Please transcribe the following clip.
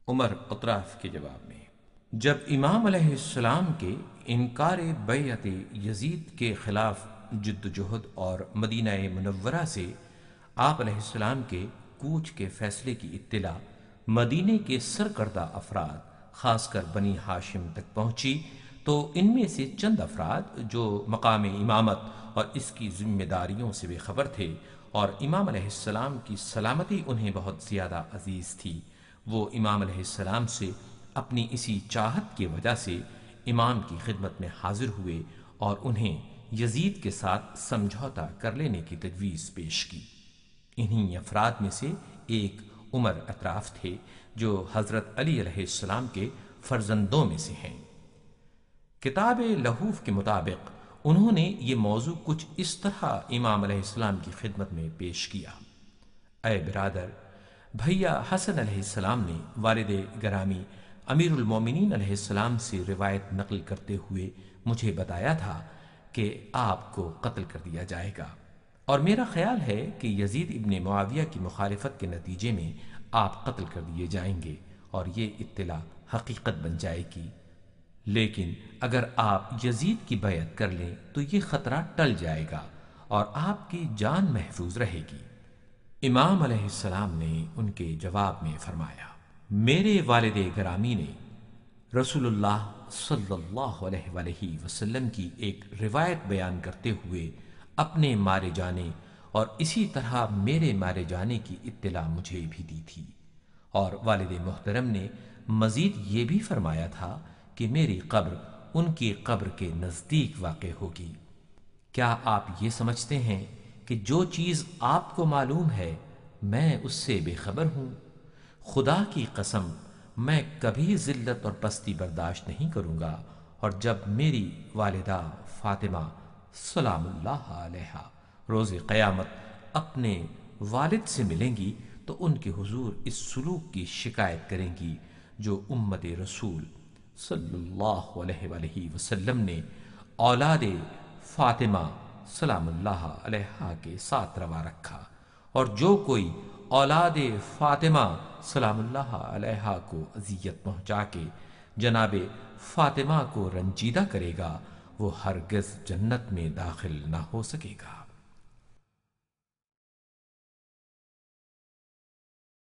عمر اطراف کے جواب میں، جب امام علیہ السلام کے انکار بیعت یزید کے خلاف جد و جہد اور مدینہ منورہ سے آپ علیہ السلام کے کوچ کے فیصلے کی اطلاع مدینے کے سرکردہ افراد خاص کر بنی ہاشم تک پہنچی تو ان میں سے چند افراد جو مقام امامت اور اس کی ذمہ داریوں سے بے خبر تھے اور امام علیہ السلام کی سلامتی انہیں بہت زیادہ عزیز تھی، وہ امام علیہ السلام سے اپنی اسی چاہت کی وجہ سے امام کی خدمت میں حاضر ہوئے اور انہیں یزید کے ساتھ سمجھوتا کر لینے کی تجویز پیش کی۔ انہی افراد میں سے ایک عمر اطراف تھے جو حضرت علی علیہ السلام کے فرزندوں میں سے ہیں۔ کتاب لحوف کے مطابق انہوں نے یہ موضوع کچھ اس طرح امام علیہ السلام کی خدمت میں پیش کیا: اے برادر، بھیا حسن علیہ السلام نے والد گرامی امیر المومنین علیہ السلام سے روایت نقل کرتے ہوئے مجھے بتایا تھا کہ آپ کو قتل کر دیا جائے گا، اور میرا خیال ہے کہ یزید ابن معاویہ کی مخالفت کے نتیجے میں آپ قتل کر دیے جائیں گے اور یہ اطلاع حقیقت بن جائے گی، لیکن اگر آپ یزید کی بیعت کر لیں تو یہ خطرہ ٹل جائے گا اور آپ کی جان محفوظ رہے گی۔ امام علیہ السلام نے ان کے جواب میں فرمایا: میرے والد گرامی نے رسول اللہ صلی اللہ علیہ وآلہ وسلم کی ایک روایت بیان کرتے ہوئے اپنے مارے جانے اور اسی طرح میرے مارے جانے کی اطلاع مجھے بھی دی تھی، اور والد محترم نے مزید یہ بھی فرمایا تھا کہ میری قبر ان کی قبر کے نزدیک واقع ہوگی۔ کیا آپ یہ سمجھتے ہیں کہ جو چیز آپ کو معلوم ہے میں اس سے بے خبر ہوں؟ خدا کی قسم میں کبھی ذلت اور پستی برداشت نہیں کروں گا، اور جب میری والدہ فاطمہ سلام اللہ علیہا روز قیامت اپنے والد سے ملیں گی تو ان کے حضور اس سلوک کی شکایت کریں گی جو امت رسول صلی اللہ علیہ وآلہ وسلم نے اولاد فاطمہ سلام اللہ علیہا کے ساتھ روا رکھا، اور جو کوئی اولاد فاطمہ سلام اللہ علیہا کو اذیت پہنچا کے جناب فاطمہ کو رنجیدہ کرے گا وہ ہرگز جنت میں داخل نہ ہو سکے گا۔